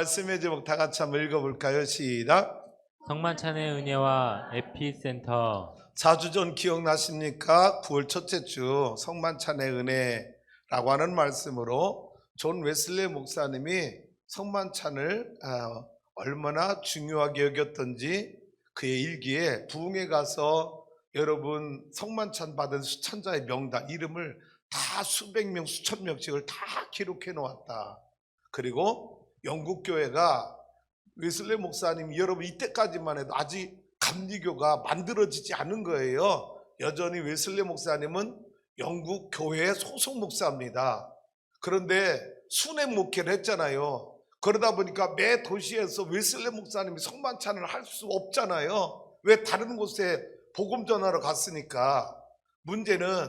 말씀의 제목 다 같이 한번 읽어볼까요? 시작. 성만찬의 은혜와 에피센터. 4주 전 기억나십니까? 9월 첫째 주 성만찬의 은혜라고 하는 말씀으로 존 웨슬리 목사님이 성만찬을 얼마나 중요하게 여겼던지 그의 일기에 부흥에 가서 여러분 성만찬 받은 수천자의 명단 이름을 다 수백 명 수천 명씩을 다 기록해 놓았다. 그리고 영국 교회가 웨슬리 목사님 여러분 이때까지만 해도 아직 감리교가 만들어지지 않은 거예요. 여전히 웨슬리 목사님은 영국 교회의 소속 목사입니다. 그런데 순회 목회를 했잖아요. 그러다 보니까 매 도시에서 웨슬리 목사님이 성만찬을 할 수 없잖아요. 왜? 다른 곳에 복음 전하러 갔으니까. 문제는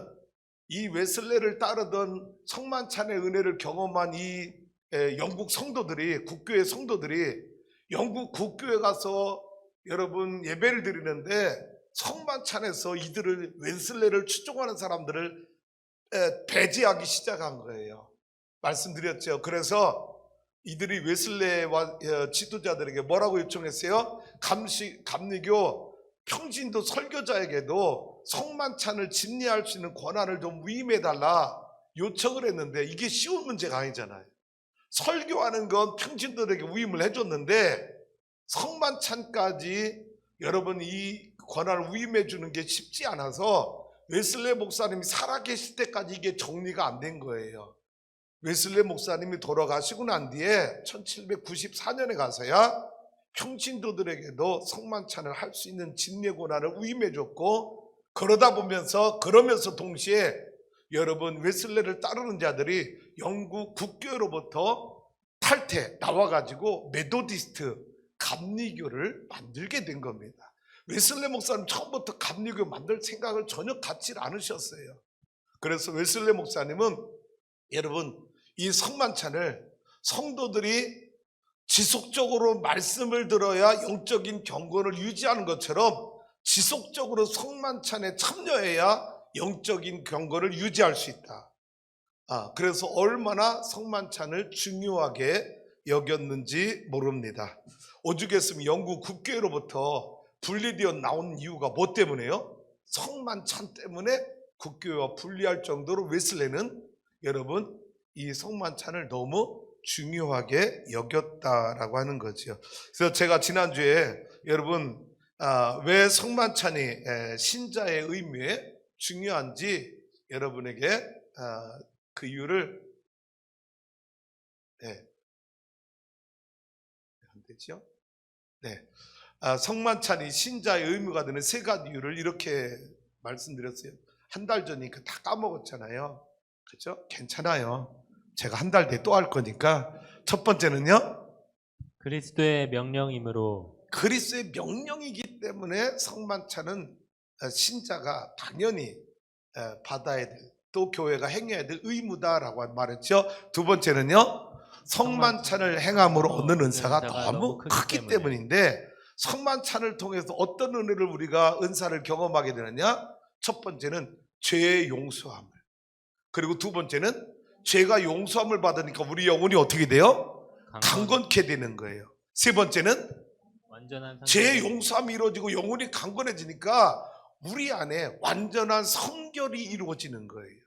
이 웨슬리를 따르던 성만찬의 은혜를 경험한 이 영국 성도들이, 국교회 성도들이 영국 국교회 가서 여러분 예배를 드리는데 성만찬에서 이들을 웨슬리를 추종하는 사람들을 배제하기 시작한 거예요. 말씀드렸죠. 그래서 이들이 웨슬리와 지도자들에게 뭐라고 요청했어요? 감리교 평신도 설교자에게도 성만찬을 진리할 수 있는 권한을 좀 위임해달라 요청을 했는데 이게 쉬운 문제가 아니잖아요. 설교하는 건 평신도들에게 위임을 해줬는데 성만찬까지 여러분 이 권한을 위임해 주는 게 쉽지 않아서 웨슬리 목사님이 살아계실 때까지 이게 정리가 안 된 거예요. 웨슬리 목사님이 돌아가시고 난 뒤에 1794년에 가서야 평신도들에게도 성만찬을 할 수 있는 진리의 권한을 위임해 줬고 그러면서 동시에 여러분 웨슬리를 따르는 자들이 영국 국교로부터 탈퇴 나와가지고 메도디스트 감리교를 만들게 된 겁니다. 웨슬리 목사님 처음부터 감리교 만들 생각을 전혀 갖지 않으셨어요. 그래서 웨슬리 목사님은 여러분 이 성만찬을 성도들이 지속적으로 말씀을 들어야 영적인 경건을 유지하는 것처럼 지속적으로 성만찬에 참여해야 영적인 경건을 유지할 수 있다. 그래서 얼마나 성만찬을 중요하게 여겼는지 모릅니다. 오죽했으면 영국 국교회로부터 분리되어 나온 이유가 뭐 때문에요? 성만찬 때문에 국교회와 분리할 정도로 웨슬리는 여러분 이 성만찬을 너무 중요하게 여겼다라고 하는 거죠. 그래서 제가 지난주에 여러분 왜 성만찬이 신자의 의미에 중요한지 여러분에게 그 이유를 안 되죠? 성만찬이 신자의 의무가 되는 세 가지 이유를 이렇게 말씀드렸어요. 한 달 전이니까 다 까먹었잖아요. 그렇죠? 괜찮아요. 제가 한 달 뒤에 또 할 거니까. 첫 번째는요, 그리스도의 명령이므로. 그리스도의 명령이기 때문에 성만찬은 신자가 당연히 받아야 될, 또 교회가 행해야 될 의무다라고 말했죠. 두 번째는요, 성만찬을 행함으로 얻는 은사가 너무 크기 때문인데 성만찬을 통해서 어떤 은혜를 우리가 은사를 경험하게 되느냐? 첫 번째는 죄의 용서함을, 그리고 두 번째는 죄가 용서함을 받으니까 우리 영혼이 어떻게 돼요? 강건케 되는 거예요. 세 번째는 죄의 용서함이 이루어지고 영혼이 강건해지니까 우리 안에 완전한 성결이 이루어지는 거예요.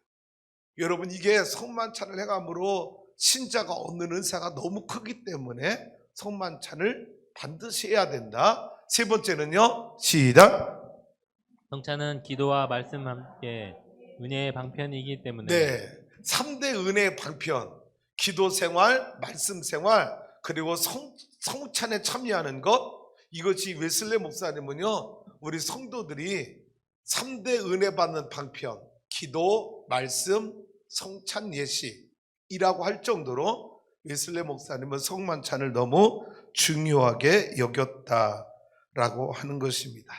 여러분 이게 성만찬을 행함으로 신자가 얻는 은사가 너무 크기 때문에 성만찬을 반드시 해야 된다. 세 번째는요, 시작. 성찬은 기도와 말씀과 함께 은혜의 방편이기 때문에. 네, 3대 은혜의 방편, 기도 생활, 말씀 생활, 그리고 성찬에 참여하는 것. 이것이 웨슬리 목사님은요, 우리 성도들이 3대 은혜 받는 방편, 기도, 말씀, 성찬 예식이라고 할 정도로 웨슬리 목사님은 성만찬을 너무 중요하게 여겼다라고 하는 것입니다.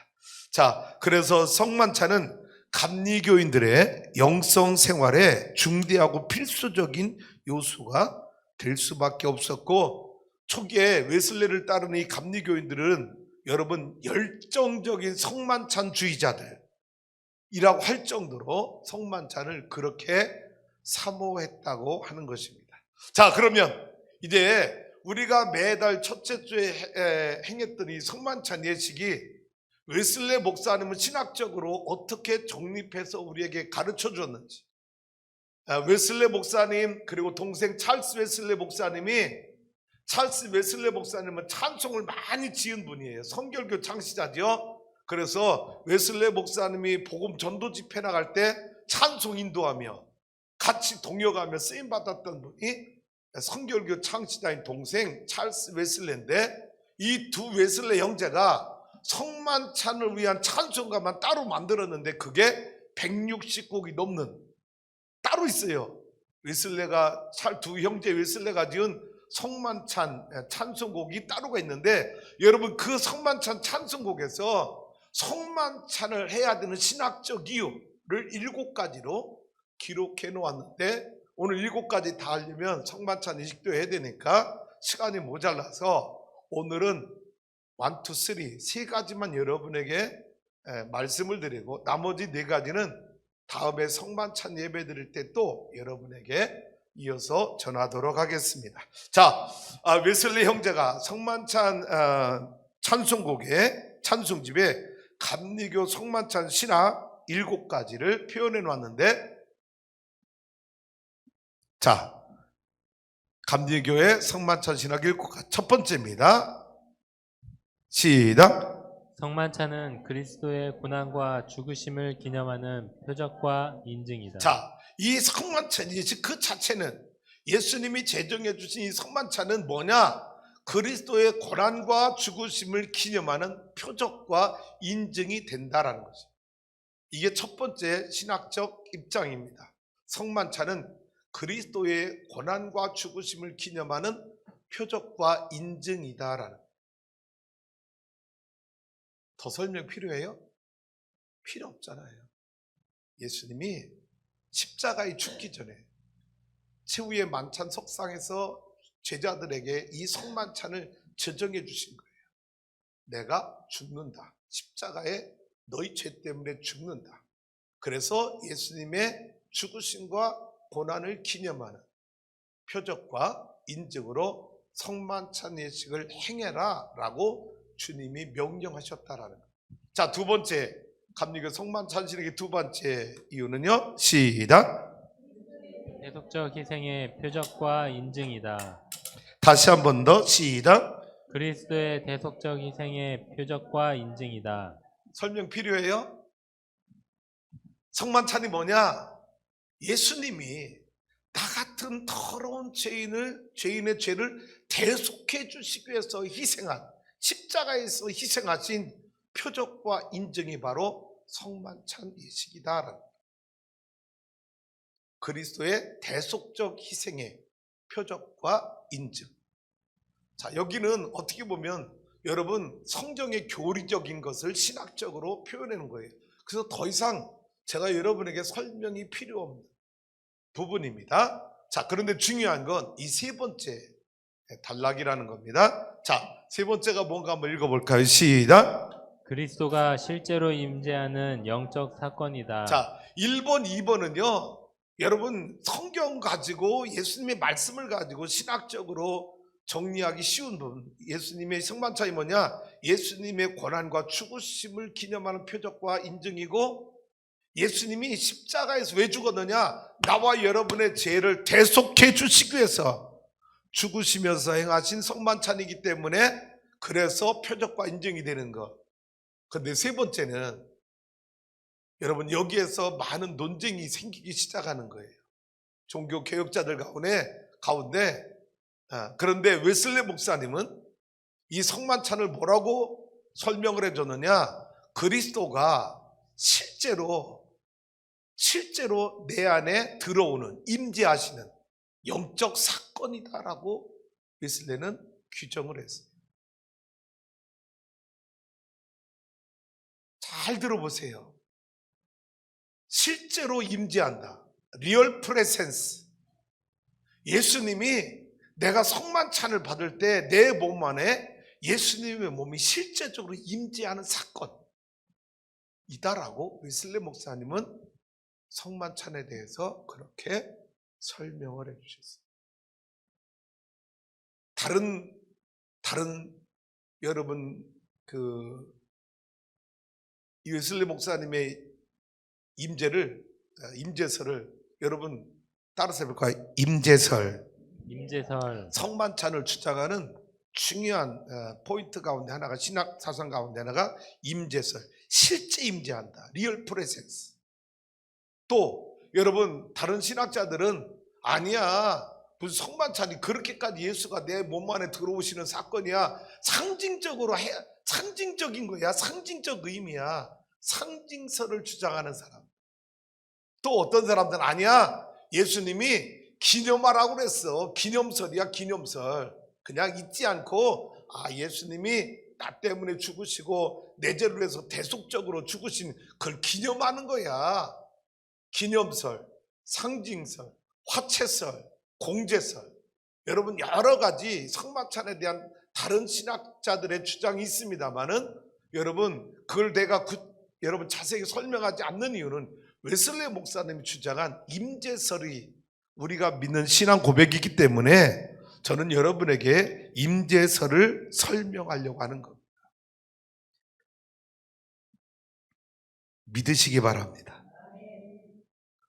자, 그래서 성만찬은 감리교인들의 영성 생활에 중대하고 필수적인 요소가 될 수밖에 없었고, 초기에 웨슬리를 따르는 이 감리교인들은 여러분 열정적인 성만찬주의자들이라고 할 정도로 성만찬을 그렇게 사모했다고 하는 것입니다. 자, 그러면 이제 우리가 매달 첫째 주에 행했던 이 성만찬 예식이 웨슬레 목사님은 신학적으로 어떻게 정립해서 우리에게 가르쳐 줬는지, 웨슬레 목사님 그리고 동생 찰스 웨슬레 목사님은 찬송을 많이 지은 분이에요. 성결교 창시자죠. 그래서 웨슬레 목사님이 복음 전도 집회 나갈 때 찬송 인도하며 같이 동역하며 쓰임 받았던 분이 성결교 창시자인 동생 찰스 웨슬레인데, 이 두 웨슬레 형제가 성만찬을 위한 찬송가만 따로 만들었는데 그게 160곡이 넘는 따로 있어요. 웨슬레가 두 형제 웨슬레가 지은 성만찬 찬송곡이 따로가 있는데, 여러분 그 성만찬 찬송곡에서 성만찬을 해야 되는 신학적 이유를 7가지로 기록해 놓았는데, 오늘 7가지 다 하려면 성만찬 이식도 해야 되니까 시간이 모자라서 오늘은 1, 2, 3, 3가지만 여러분에게 말씀을 드리고, 나머지 4가지는 다음에 성만찬 예배 드릴 때 또 여러분에게 이어서 전하도록 하겠습니다. 자, 웨슬리 형제가 성만찬 찬송곡에 찬송집에 감리교 성만찬 신학 7가지를 표현해 놨는데, 자, 감리교의 성만찬 신학 7가지 첫 번째입니다. 시작. 성만찬은 그리스도의 고난과 죽으심을 기념하는 표적과 인증이다. 자, 이 성만찬 예식 그 자체는, 예수님이 제정해 주신 이 성만찬은 뭐냐? 그리스도의 고난과 죽으심을 기념하는 표적과 인증이 된다라는 거죠. 이게 첫 번째 신학적 입장입니다. 성만찬은 그리스도의 고난과 죽으심을 기념하는 표적과 인증이다라는 거예요. 더 설명 필요해요? 필요 없잖아요. 예수님이 십자가에 죽기 전에 최후의 만찬 석상에서 제자들에게 이 성만찬을 제정해 주신 거예요. 내가 죽는다. 십자가에 너희 죄 때문에 죽는다. 그래서 예수님의 죽으심과 고난을 기념하는 표적과 인증으로 성만찬 예식을 행해라 라고 주님이 명령하셨다라는 거예요. 자, 두 번째, 감리교 성만찬 신학의 두 번째 이유는요, 시작. 대속적 희생의 표적과 인증이다. 다시 한 번 더, 시작. 그리스도의 대속적 희생의 표적과 인증이다. 설명 필요해요? 성만찬이 뭐냐? 예수님이 나 같은 더러운 죄인의 죄를 대속해 주시기 위해서 희생한, 십자가에서 희생하신 표적과 인증이 바로 성만찬 예식이다. 그리스도의 대속적 희생의 표적과 인증. 자, 여기는 어떻게 보면 여러분 성경의 교리적인 것을 신학적으로 표현하는 거예요. 그래서 더 이상 제가 여러분에게 설명이 필요 없는 부분입니다. 자, 그런데 중요한 건 이 세 번째 단락이라는 겁니다. 자, 세 번째가 뭔가 한번 읽어볼까요? 시작. 그리스도가 실제로 임재하는 영적 사건이다. 자, 1번, 2번은요, 여러분 성경 가지고 예수님의 말씀을 가지고 신학적으로 정리하기 쉬운 부분. 예수님의 성만찬이 뭐냐? 예수님의 고난과 죽으심을 기념하는 표적과 인증이고, 예수님이 십자가에서 왜 죽었느냐? 나와 여러분의 죄를 대속해 주시기 위해서 죽으시면서 행하신 성만찬이기 때문에, 그래서 표적과 인증이 되는 것. 근데 세 번째는 여러분 여기에서 많은 논쟁이 생기기 시작하는 거예요. 종교 개혁자들 가운데 그런데 웨슬레 목사님은 이 성만찬을 뭐라고 설명을 해줬느냐? 그리스도가 실제로 내 안에 들어오는, 임재하시는 영적 사건이다라고 웨슬레는 규정을 했어요. 잘 들어보세요. 실제로 임재한다. 리얼 프레센스. 예수님이 내가 성만찬을 받을 때 내 몸 안에 예수님의 몸이 실제적으로 임재하는 사건이다라고 웨슬레 목사님은 성만찬에 대해서 그렇게 설명을 해주셨어요. 다른 여러분 이 웨슬리 목사님의 임재설을 여러분 따라서 해볼까요? 임재설. 성만찬을 주장하는 중요한 포인트 가운데 하나가, 신학 사상 가운데 하나가 임재설. 실제 임재한다. 리얼 프레센스. 또 여러분 다른 신학자들은 아니야, 무슨 성만찬이 그렇게까지 예수가 내 몸 안에 들어오시는 사건이야. 상징적인 거야. 상징적 의미야. 상징설을 주장하는 사람. 또 어떤 사람들은 아니야, 예수님이 기념하라고 그랬어. 기념설이야, 기념설. 그냥 잊지 않고 예수님이 나 때문에 죽으시고 내 죄를 위해서 대속적으로 죽으신 그걸 기념하는 거야. 기념설, 상징설, 화채설, 공제설. 여러분 여러 가지 성만찬에 대한 다른 신학자들의 주장이 있습니다만은 여러분 그걸 내가 여러분 자세히 설명하지 않는 이유는 웨슬리 목사님이 주장한 임재설이 우리가 믿는 신앙 고백이기 때문에 저는 여러분에게 임재설을 설명하려고 하는 겁니다. 믿으시기 바랍니다.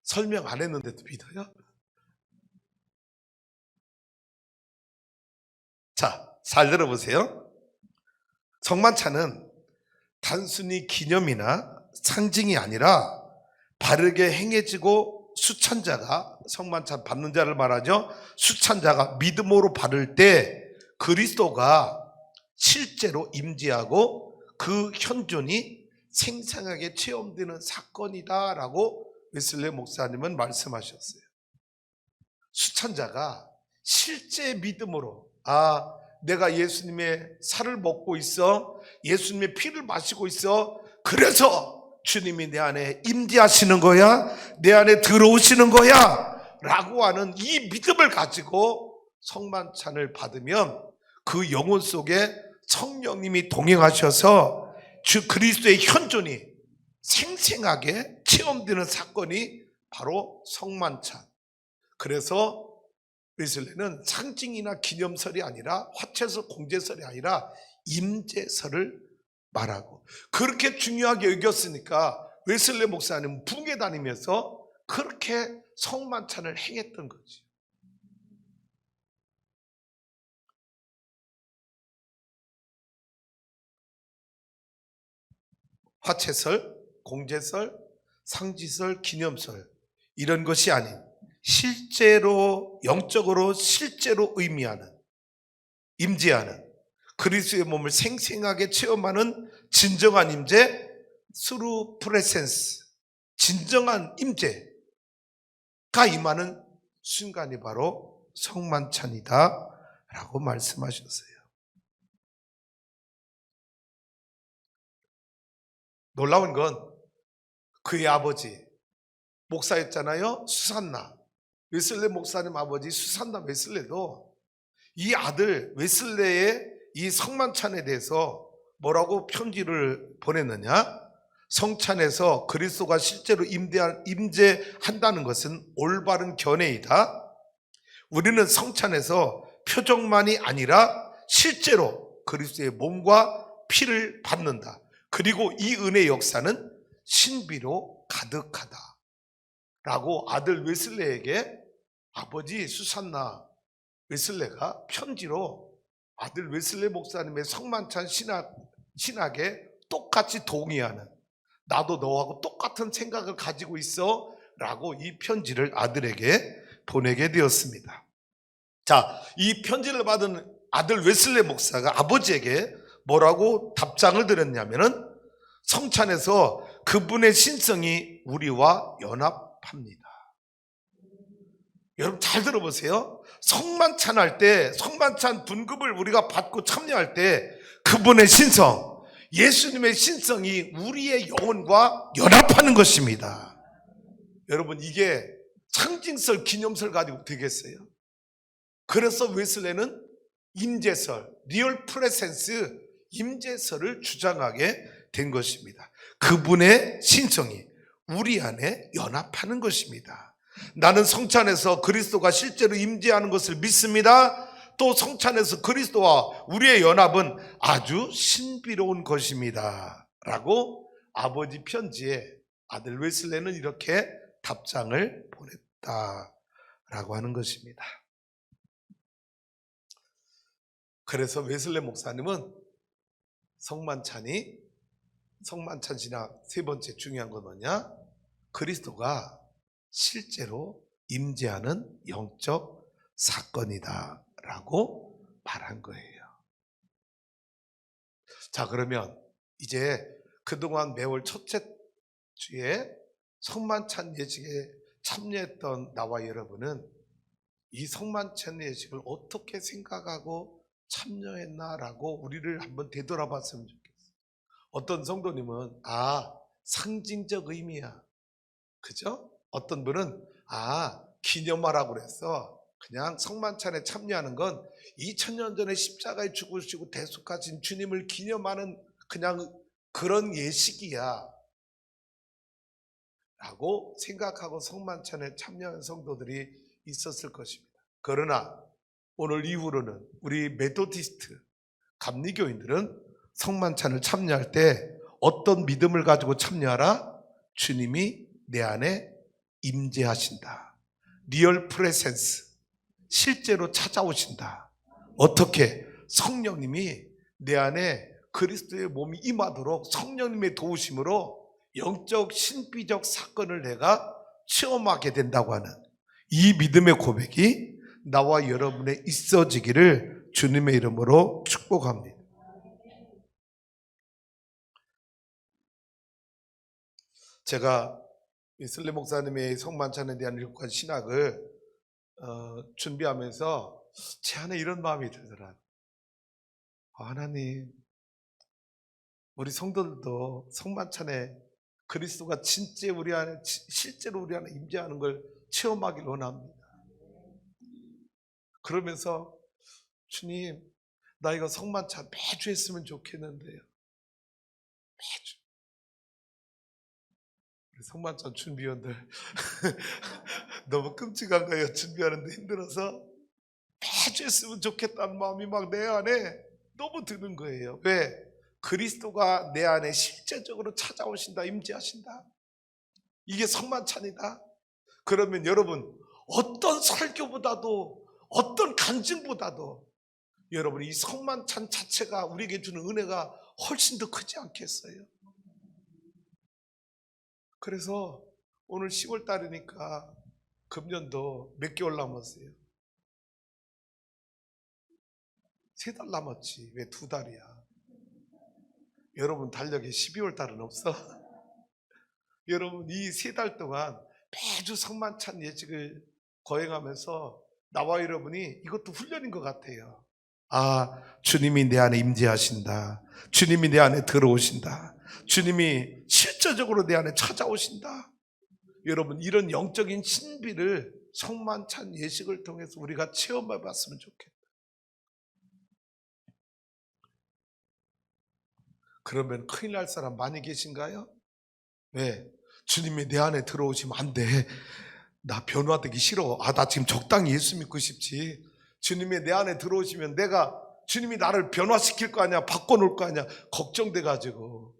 설명 안 했는데도 믿어요? 자, 잘 들어보세요. 성만찬은 단순히 기념이나 상징이 아니라 바르게 행해지고 수찬자가, 성만찬 받는 자를 말하죠. 수찬자가 믿음으로 받을 때 그리스도가 실제로 임재하고 그 현존이 생생하게 체험되는 사건이다라고 웨슬리 목사님은 말씀하셨어요. 수찬자가 실제 믿음으로 내가 예수님의 살을 먹고 있어, 예수님의 피를 마시고 있어, 그래서 주님이 내 안에 임재하시는 거야, 내 안에 들어오시는 거야 라고 하는 이 믿음을 가지고 성만찬을 받으면 그 영혼 속에 성령님이 동행하셔서 주 그리스도의 현존이 생생하게 체험되는 사건이 바로 성만찬. 그래서 웨슬리는 상징이나 기념설이 아니라, 화채설, 공제설이 아니라 임재설을 말하고, 그렇게 중요하게 여겼으니까 웨슬리 목사님은 붕괴 다니면서 그렇게 성만찬을 행했던 거지. 화채설, 공제설, 상지설, 기념설 이런 것이 아닌 실제로, 영적으로 실제로 의미하는, 임재하는, 그리스도의 몸을 생생하게 체험하는 진정한 임재, 스루 프레센스, 진정한 임재가 임하는 순간이 바로 성만찬이다 라고 말씀하셨어요. 놀라운 건 그의 아버지 목사였잖아요. 수산나. 웨슬리 목사님 아버지 수산나 웨슬리도 이 아들 웨슬리의 이 성만찬에 대해서 뭐라고 편지를 보냈느냐? 성찬에서 그리스도가 실제로 임재한다는 것은 올바른 견해이다. 우리는 성찬에서 표정만이 아니라 실제로 그리스도의 몸과 피를 받는다. 그리고 이 은혜의 역사는 신비로 가득하다 라고 아들 웨슬리에게 아버지 수산나 웨슬리가 편지로 아들 웨슬리 목사님의 성만찬 신학에 똑같이 동의하는, 나도 너하고 똑같은 생각을 가지고 있어 라고 이 편지를 아들에게 보내게 되었습니다. 자, 이 편지를 받은 아들 웨슬리 목사가 아버지에게 뭐라고 답장을 드렸냐면은, 성찬에서 그분의 신성이 우리와 연합합니다. 여러분 잘 들어보세요. 성만찬 할 때, 성만찬 분급을 우리가 받고 참여할 때 그분의 신성, 예수님의 신성이 우리의 영혼과 연합하는 것입니다. 여러분 이게 상징설, 기념설 가지고 되겠어요? 그래서 웨슬리는 임재설, 리얼 프레센스, 임재설을 주장하게 된 것입니다. 그분의 신성이 우리 안에 연합하는 것입니다. 나는 성찬에서 그리스도가 실제로 임재하는 것을 믿습니다. 또 성찬에서 그리스도와 우리의 연합은 아주 신비로운 것입니다 라고 아버지 편지에 아들 웨슬레는 이렇게 답장을 보냈다라고 하는 것입니다. 그래서 웨슬레 목사님은 성만찬 신학 세 번째 중요한 건 뭐냐? 그리스도가 실제로 임재하는 영적 사건이다 라고 말한 거예요. 자, 그러면 이제 그동안 매월 첫째 주에 성만찬 예식에 참여했던 나와 여러분은 이 성만찬 예식을 어떻게 생각하고 참여했나라고 우리를 한번 되돌아봤으면 좋겠어요. 어떤 성도님은 상징적 의미야, 그죠? 어떤 분은 기념하라고 그랬어. 그냥 성만찬에 참여하는 건 2000년 전에 십자가에 죽으시고 대속하신 주님을 기념하는 그냥 그런 예식이야 라고 생각하고 성만찬에 참여한 성도들이 있었을 것입니다. 그러나 오늘 이후로는 우리 메토디스트 감리교인들은 성만찬을 참여할 때 어떤 믿음을 가지고 참여하라? 주님이 내 안에 임재하신다. 리얼 프레센스, 실제로 찾아오신다. 어떻게? 성령님이 내 안에 그리스도의 몸이 임하도록 성령님의 도우심으로 영적 신비적 사건을 내가 체험하게 된다고 하는 이 믿음의 고백이 나와 여러분에 있어지기를 주님의 이름으로 축복합니다. 제가 웨슬레 목사님의 성만찬에 대한 일관 신학을 준비하면서 제 안에 이런 마음이 들더라고요. 하나님, 우리 성도들도 성만찬에 그리스도가 진짜 우리 안에 실제로 우리 안에 임재하는 걸 체험하길 원합니다. 그러면서 주님, 나 이거 성만찬 매주 했으면 좋겠는데요. 매주. 우리 성만찬 준비원들 너무 끔찍한 거예요. 준비하는데 힘들어서 매주 했으면 좋겠다는 마음이 막 내 안에 너무 드는 거예요. 왜? 그리스도가 내 안에 실제적으로 찾아오신다, 임재하신다. 이게 성만찬이다. 그러면 여러분, 어떤 설교보다도 어떤 간증보다도 여러분 이 성만찬 자체가 우리에게 주는 은혜가 훨씬 더 크지 않겠어요? 그래서 오늘 10월 달이니까 금년도 몇 개월 남았어요? 3달 남았지. 왜 2달이야? 여러분 달력에 12월 달은 없어? 여러분 이 3달 동안 매주 성만찬 예식을 거행하면서 나와 여러분이 이것도 훈련인 것 같아요. 주님이 내 안에 임재하신다. 주님이 내 안에 들어오신다. 주님이 실제적으로 내 안에 찾아오신다. 여러분 이런 영적인 신비를 성만찬 예식을 통해서 우리가 체험해 봤으면 좋겠다. 그러면 큰일 날 사람 많이 계신가요? 왜? 주님이 내 안에 들어오시면 안 돼. 나 변화되기 싫어. 나 지금 적당히 예수 믿고 싶지. 주님이 내 안에 들어오시면 주님이 나를 변화시킬 거 아니야, 바꿔놓을 거 아니야, 걱정돼가지고.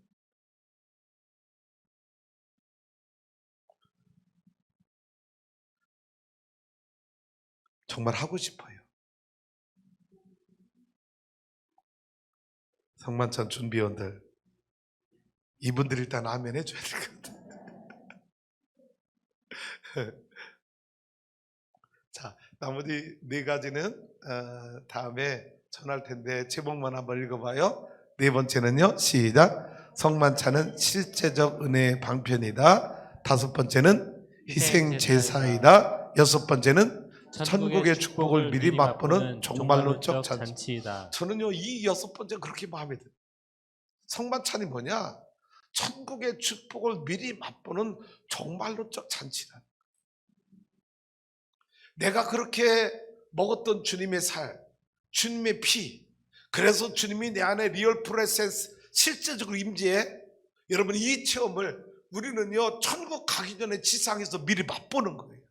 정말 하고 싶어요. 성만찬 준비원들, 이분들 일단 아멘 해줘야 될 것 같아요. 자, 나머지 4가지는 다음에 전할 텐데 제목만 한번 읽어봐요. 4번째는요, 시작. 성만찬은 실제적 은혜의 방편이다. 5번째는 희생제사이다. 6번째는 천국의 축복을 미리 맛보는 종말론적 잔치이다. 저는요 이 6번째 그렇게 마음에 들어요. 성만찬이 뭐냐? 천국의 축복을 미리 맛보는 종말론적 잔치다. 내가 그렇게 먹었던 주님의 살, 주님의 피, 그래서 주님이 내 안에 리얼 프레센스 실제적으로 임재해. 여러분 이 체험을 우리는요 천국 가기 전에 지상에서 미리 맛보는 거예요.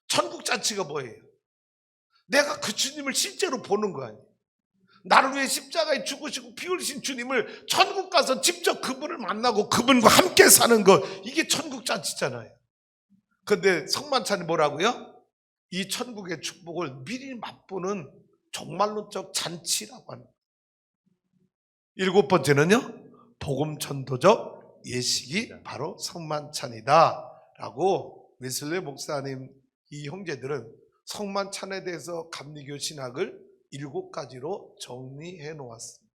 천국 잔치가 뭐예요? 내가 그 주님을 실제로 보는 거 아니에요. 나를 위해 십자가에 죽으시고 피 흘리신 주님을 천국 가서 직접 그분을 만나고 그분과 함께 사는 거, 이게 천국 잔치잖아요. 근데 성만찬이 뭐라고요? 이 천국의 축복을 미리 맛보는 종말론적 잔치라고 합니다. 7번째는요, 복음 전도적 예식이 바로 성만찬이다 라고 웨슬리 목사님, 이 형제들은 성만찬에 대해서 감리교 신학을 7가지로 정리해 놓았습니다.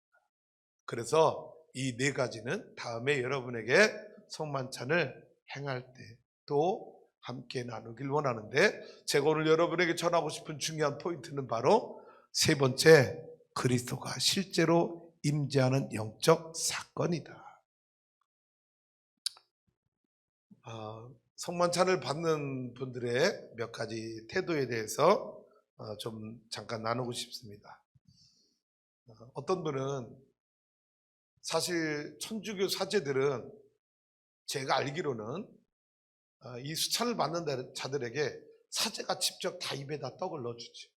그래서 이 4가지는 다음에 여러분에게 성만찬을 행할 때 또 함께 나누길 원하는데, 제가 오늘 여러분에게 전하고 싶은 중요한 포인트는 바로 3번째, 그리스도가 실제로 임재하는 영적 사건이다. 성만찬을 받는 분들의 몇 가지 태도에 대해서 좀 잠깐 나누고 싶습니다. 어떤 분은, 사실 천주교 사제들은 제가 알기로는 이 수찬을 받는 자들에게 사제가 직접 다 입에다 떡을 넣어주죠.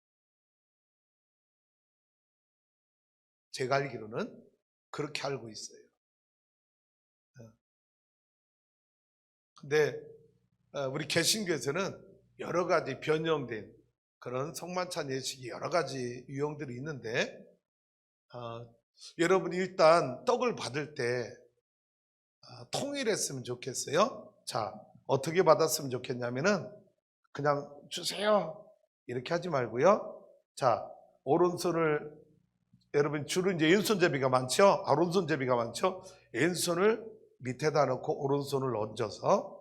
제가 알기로는 그렇게 알고 있어요. 근데 우리 개신교에서는 여러 가지 변형된 그런 성만찬 예식이 여러 가지 유형들이 있는데, 여러분이 일단 떡을 받을 때 통일했으면 좋겠어요. 자, 어떻게 받았으면 좋겠냐면은 그냥 주세요 이렇게 하지 말고요. 자, 오른손을, 여러분 줄은 이제 왼손잡이가 많죠? 오른손잡이가 많죠? 왼손을 밑에다 놓고 오른손을 얹어서,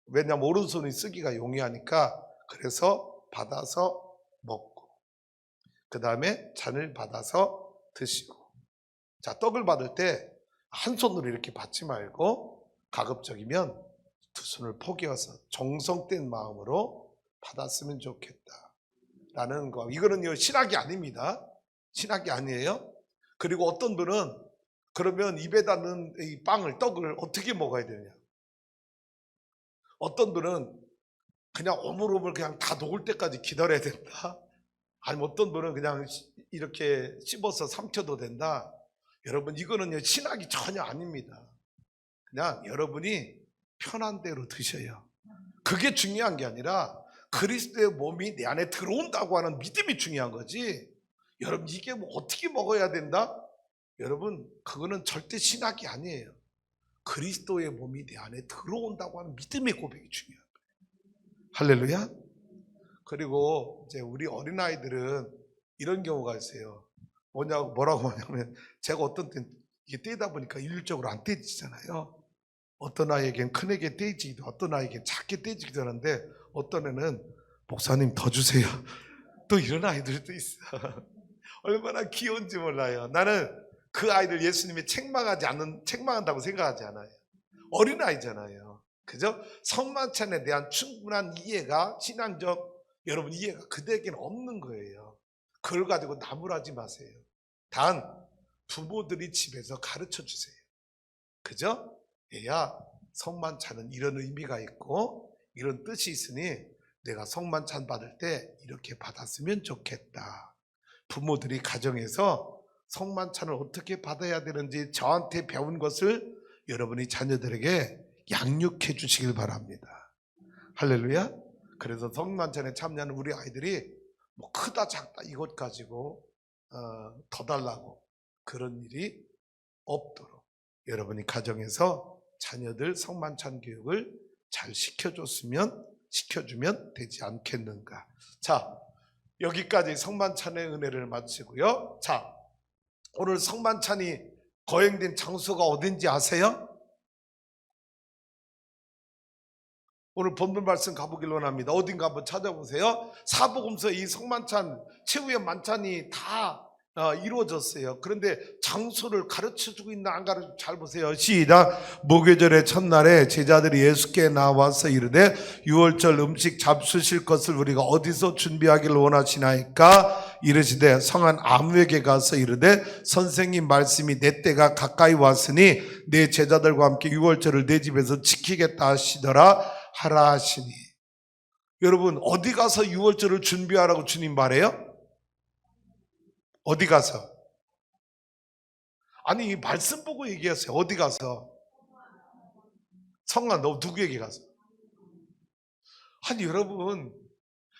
왜냐하면 오른손이 쓰기가 용이하니까, 그래서 받아서 먹고 그 다음에 잔을 받아서 드시고. 자, 떡을 받을 때 한 손으로 이렇게 받지 말고 가급적이면 2손을 포개어서 정성된 마음으로 받았으면 좋겠다 라는 거. 이거는 신학이 아닙니다. 신학이 아니에요. 그리고 어떤 분은 그러면 입에다 넣은 이 빵을, 떡을 어떻게 먹어야 되냐. 어떤 분은 그냥 오물오물 그냥 다 녹을 때까지 기다려야 된다. 아니면 어떤 분은 그냥 이렇게 씹어서 삼켜도 된다. 여러분, 이거는 신학이 전혀 아닙니다. 그냥 여러분이 편한 대로 드셔요. 그게 중요한 게 아니라 그리스도의 몸이 내 안에 들어온다고 하는 믿음이 중요한 거지. 여러분, 이게 뭐 어떻게 먹어야 된다? 여러분, 그거는 절대 신학이 아니에요. 그리스도의 몸이 내 안에 들어온다고 하는 믿음의 고백이 중요한 거예요. 할렐루야. 그리고 이제 우리 어린아이들은 이런 경우가 있어요. 뭐라고 하냐면, 제가 어떤 때 이게 떼다 보니까 일률적으로 안 떼지잖아요. 어떤 아이에겐 큰에게 떼지기도, 어떤 아이에겐 작게 떼지기도 하는데, 어떤 애는 목사님 더 주세요. 또 이런 아이들도 있어. 얼마나 귀여운지 몰라요. 나는 그 아이들 예수님이 책망한다고 생각하지 않아요. 어린아이잖아요. 그죠? 성만찬에 대한 충분한 이해가, 신앙적 여러분 이해가 그들에게는 없는 거예요. 그걸 가지고 나무라지 마세요. 단 부모들이 집에서 가르쳐 주세요. 그죠? 얘야, 성만찬은 이런 의미가 있고 이런 뜻이 있으니 내가 성만찬 받을 때 이렇게 받았으면 좋겠다. 부모들이 가정에서 성만찬을 어떻게 받아야 되는지 저한테 배운 것을 여러분이 자녀들에게 양육해 주시길 바랍니다. 할렐루야. 그래서 성만찬에 참여하는 우리 아이들이 뭐 크다 작다 이것 가지고 더 달라고 그런 일이 없도록 여러분이 가정에서 자녀들 성만찬 교육을 잘 시켜주면 되지 않겠는가. 자, 여기까지 성만찬의 은혜를 마치고요. 자, 오늘 성만찬이 거행된 장소가 어딘지 아세요? 오늘 본문 말씀 가보길 원합니다. 어딘가 한번 찾아보세요. 사복음서 이 성만찬, 최후의 만찬이 다 이루어졌어요. 그런데 장소를 가르쳐주고 있나 안 가르쳐, 잘 보세요. 시작. 무교절의 첫날에 제자들이 예수께 나와서 이르되 유월절 음식 잡수실 것을 우리가 어디서 준비하기를 원하시나이까? 이르시되 성한 아무에게 가서 이르되 선생님 말씀이 내 때가 가까이 왔으니 내 제자들과 함께 유월절을 내 집에서 지키겠다 하시더라 하라 하시니. 여러분 어디 가서 유월절을 준비하라고 주님 말해요? 어디 가서? 아니 말씀 보고 얘기하세요. 어디 가서? 성아 너 누구에게 가서? 아니 여러분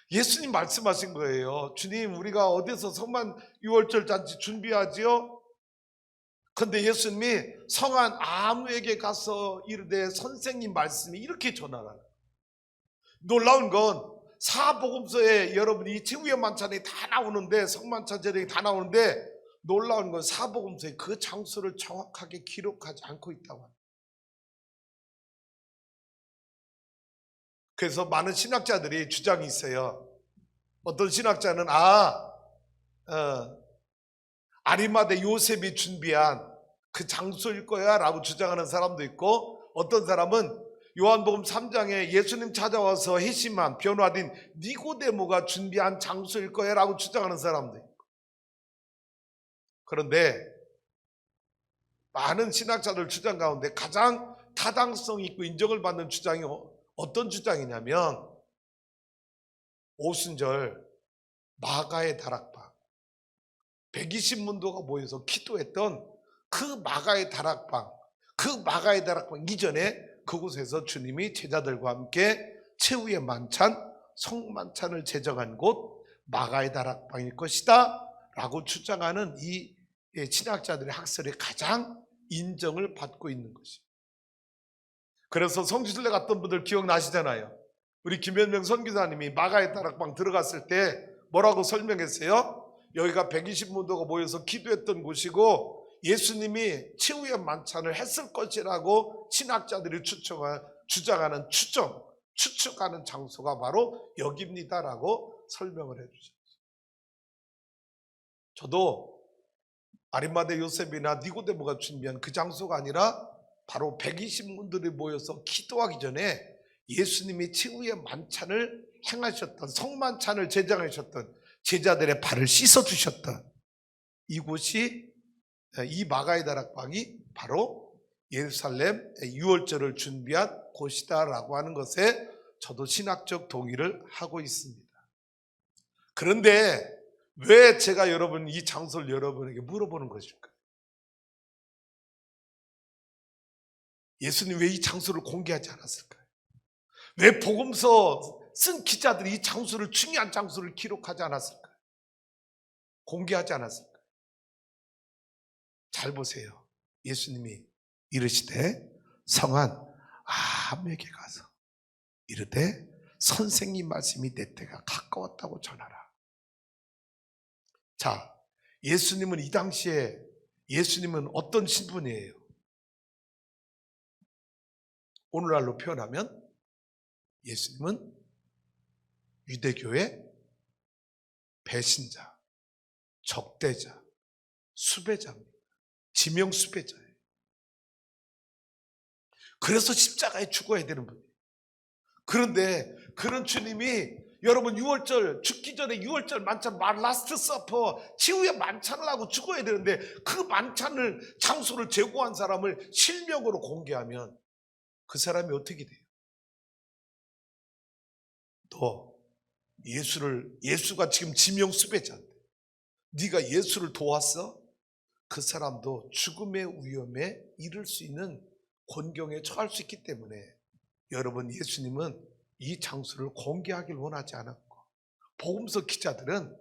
예수님 말씀하신 거예요. 주님 우리가 어디서 성만 유월절 잔치 준비하지요? 근데 예수님이 성한 아무에게 가서 이르되 선생님 말씀이 이렇게 전하라. 놀라운 건 사복음서에 여러분이 최후의 만찬이 다 나오는데 성만찬 제령이 다 나오는데 놀라운 건 사복음서에 그 장소를 정확하게 기록하지 않고 있다고 합니다. 그래서 많은 신학자들이 주장이 있어요. 어떤 신학자는 아리마대 요셉이 준비한 그 장소일 거야 라고 주장하는 사람도 있고, 어떤 사람은 요한복음 3장에 예수님 찾아와서 회심한 변화된 니고데모가 준비한 장소일 거야 라고 주장하는 사람도 있고, 그런데 많은 신학자들 주장 가운데 가장 타당성 있고 인정을 받는 주장이 어떤 주장이냐면 오순절 마가의 다락방 120문도가 모여서 기도했던 그 마가의 다락방 이전에 그곳에서 주님이 제자들과 함께 최후의 만찬 성만찬을 제정한 곳 마가의 다락방일 것이다 라고 주장하는 이 신학자들의 학설에 가장 인정을 받고 있는 것입니다. 그래서 성지순례 갔던 분들 기억나시잖아요. 우리 김현명 선교사님이 마가의 다락방 들어갔을 때 뭐라고 설명했어요? 여기가 120문도가 모여서 기도했던 곳이고 예수님이 최후의 만찬을 했을 것이라고 신학자들이 주장하는 추측하는 장소가 바로 여기입니다라고 설명을 해주셨어요. 저도 아리마대 요셉이나 니고데모가 준비한 그 장소가 아니라 바로 120문들이 모여서 기도하기 전에 예수님이 최후의 만찬을 행하셨던 성만찬을 제정하셨던 제자들의 발을 씻어주셨던 이곳이 이 마가의 다락방이 바로 예루살렘 유월절을 준비한 곳이다라고 하는 것에 저도 신학적 동의를 하고 있습니다. 그런데 왜 제가 이 장소를 여러분에게 물어보는 것일까요? 예수님 왜 이 장소를 공개하지 않았을까요? 왜 복음서 쓴 기자들이 이 장소를, 중요한 장소를 기록하지 않았을까요? 공개하지 않았을까요? 잘 보세요. 예수님이 이르시되 성한 아무에게 가서 이르되 선생님 말씀이 내 때가 가까웠다고 전하라. 자, 예수님은 이 당시에 예수님은 어떤 신분이에요? 오늘날로 표현하면 예수님은 유대교의 배신자, 적대자, 수배자입니다. 지명 수배자예요. 그래서 십자가에 죽어야 되는 분이에요. 그런데 그런 주님이 여러분 유월절 죽기 전에 유월절 만찬 라스트 서퍼 최후의 만찬을 하고 죽어야 되는데 그 만찬을 장소를 제공한 사람을 실명으로 공개하면 그 사람이 어떻게 돼요? 또 예수가 지금 지명 수배자인데 네가 예수를 도왔어? 그 사람도 죽음의 위험에 이를 수 있는 곤경에 처할 수 있기 때문에 여러분 예수님은 이 장소를 공개하길 원하지 않았고 복음서 기자들은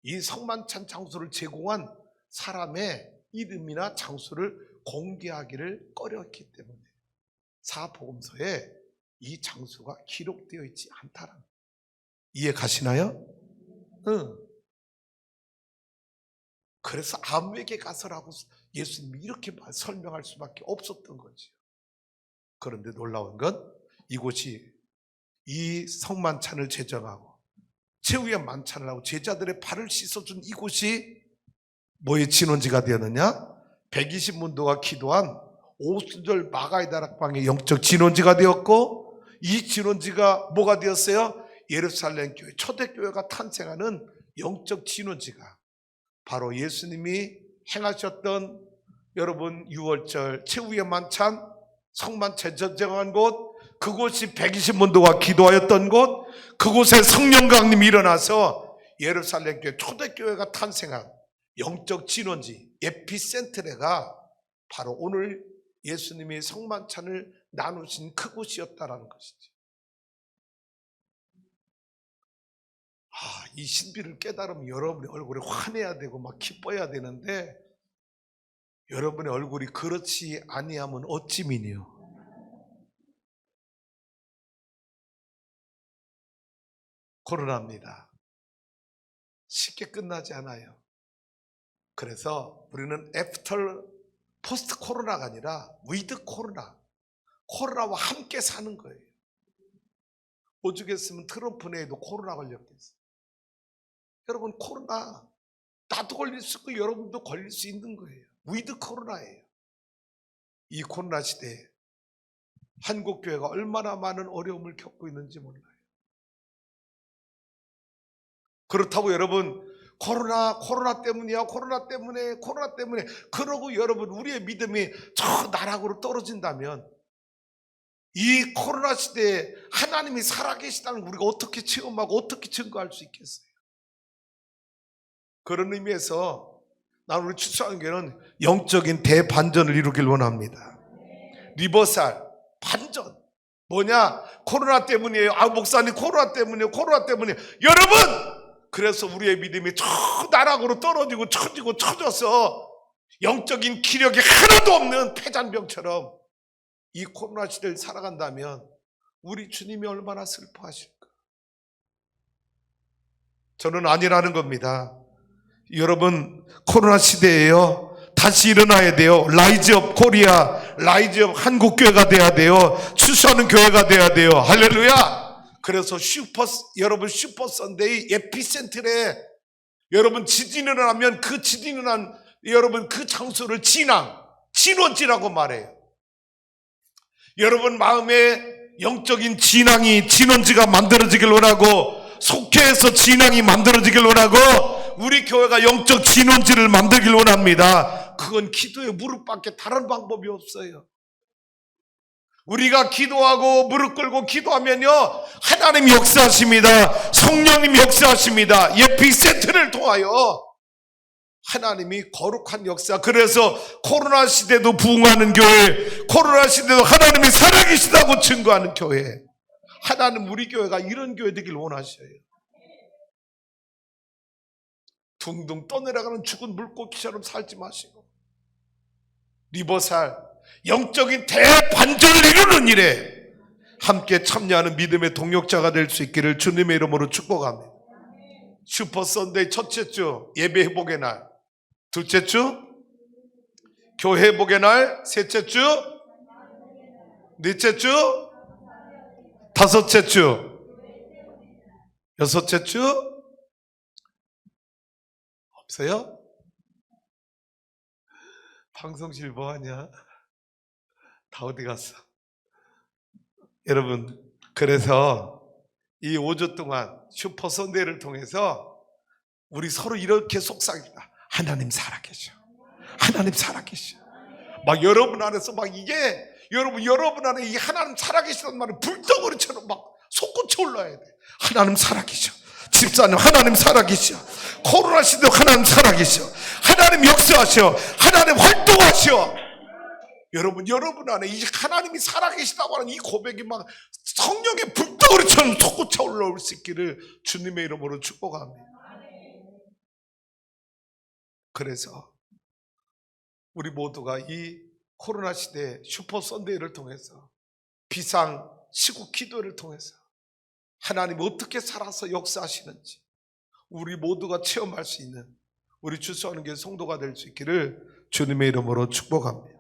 이 성만찬 장소를 제공한 사람의 이름이나 장소를 공개하기를 꺼렸기 때문에 사복음서에 이 장소가 기록되어 있지 않다라는 거예요. 이해 가시나요? 응. 그래서 아무에게 가서라고 예수님이 이렇게 설명할 수밖에 없었던 거지요. 그런데 놀라운 건 이곳이 이 성만찬을 제정하고 최후의 만찬을 하고 제자들의 발을 씻어준 이곳이 뭐의 진원지가 되었느냐? 120문도가 기도한 오순절 마가의 다락방의 영적 진원지가 되었고 이 진원지가 뭐가 되었어요? 예루살렘 교회 초대교회가 탄생하는 영적 진원지가 바로 예수님이 행하셨던 여러분 유월절 최후의 만찬 성만찬 제정한 곳 그곳이 120문도가 기도하였던 곳, 그곳에 성령 강림이 일어나서 예루살렘 교회 초대교회가 탄생한 영적 진원지 에피센트레가 바로 오늘 예수님이 성만찬을 나누신 그곳이었다라는 것이지. 이 신비를 깨달으면 여러분의 얼굴이 환해야 되고 막 기뻐야 되는데 여러분의 얼굴이 그렇지 아니하면 어찌미니요. 코로나입니다. 쉽게 끝나지 않아요. 그래서 우리는 포스트 코로나가 아니라 위드 코로나와 함께 사는 거예요. 오죽했으면 트럼프 내에도 코로나 걸렸겠어요. 여러분, 코로나 나도 걸릴 수 있고 여러분도 걸릴 수 있는 거예요. 위드 코로나예요. 이 코로나 시대에 한국교회가 얼마나 많은 어려움을 겪고 있는지 몰라요. 그렇다고 여러분 코로나 때문이야, 코로나 때문에 그러고 여러분 우리의 믿음이 저 나락으로 떨어진다면 이 코로나 시대에 하나님이 살아계시다는 우리가 어떻게 체험하고 어떻게 증거할 수 있겠어요? 그런 의미에서 나는 우리 추수학교는 영적인 대반전을 이루길 원합니다. 리버살, 반전. 뭐냐? 코로나 때문이에요. 목사님 코로나 때문이에요. 여러분! 그래서 우리의 믿음이 저 나락으로 떨어지고 처져서 영적인 기력이 하나도 없는 패잔병처럼 이 코로나 시대를 살아간다면 우리 주님이 얼마나 슬퍼하실까? 저는 아니라는 겁니다. 여러분, 코로나 시대에요. 다시 일어나야 돼요. 라이즈 업 코리아, 라이즈 업 한국교회가 돼야 돼요. 추수하는 교회가 돼야 돼요. 할렐루야! 그래서 여러분 슈퍼 선데이 에피센트에 여러분 지진이 일어나면 그 지진이 일어난 여러분 그 장소를 진원지라고 말해요. 여러분 마음에 영적인 진원지가 만들어지길 원하고 속회에서 진앙이 만들어지길 원하고 우리 교회가 영적 진원지를 만들길 원합니다. 그건 기도의 무릎밖에 다른 방법이 없어요. 우리가 기도하고 무릎 꿇고 기도하면요 하나님이 역사하십니다. 성령님이 역사하십니다. 에피센트를 통하여 하나님이 거룩한 역사. 그래서 코로나 시대도 부흥하는 교회, 코로나 시대도 하나님이 살아계시다고 증거하는 교회. 하나님 우리 교회가 이런 교회 되길 원하셔요. 둥둥 떠내려가는 죽은 물고기처럼 살지 마시고 리버살, 영적인 대반전을 이루는 일에 함께 참여하는 믿음의 동역자가 될 수 있기를 주님의 이름으로 축복합니다. 슈퍼 선데이 첫째 주 예배 회복의 날, 둘째 주 교회 회복의 날, 셋째 주, 넷째 주, 다섯째 주, 여섯째 주 없어요? 방송실 뭐하냐? 다 어디 갔어? 여러분, 그래서 이 5주 동안 슈퍼 선데이를 통해서 우리 서로 이렇게 속삭입니다. 하나님 살아계셔. 하나님 살아계셔. 막 여러분 안에서 막 이게 여러분 안에 이 하나님 살아계시다는 말은 불덩어리처럼 막 솟구쳐 올라야 돼. 하나님 살아계셔. 집사님 하나님 살아계셔. 코로나 시대 하나님 살아계셔. 하나님 역사하셔. 하나님 활동하셔. 여러분 안에 이 하나님이 살아계시다고 하는 이 고백이 막 성령의 불덩어리처럼 솟구쳐 올라올 수 있기를 주님의 이름으로 축복합니다. 그래서 우리 모두가 이 코로나 시대 슈퍼 선데이를 통해서 비상 시국 기도를 통해서 하나님이 어떻게 살아서 역사하시는지 우리 모두가 체험할 수 있는 우리 주수하는 게 성도가 될 수 있기를 주님의 이름으로 축복합니다.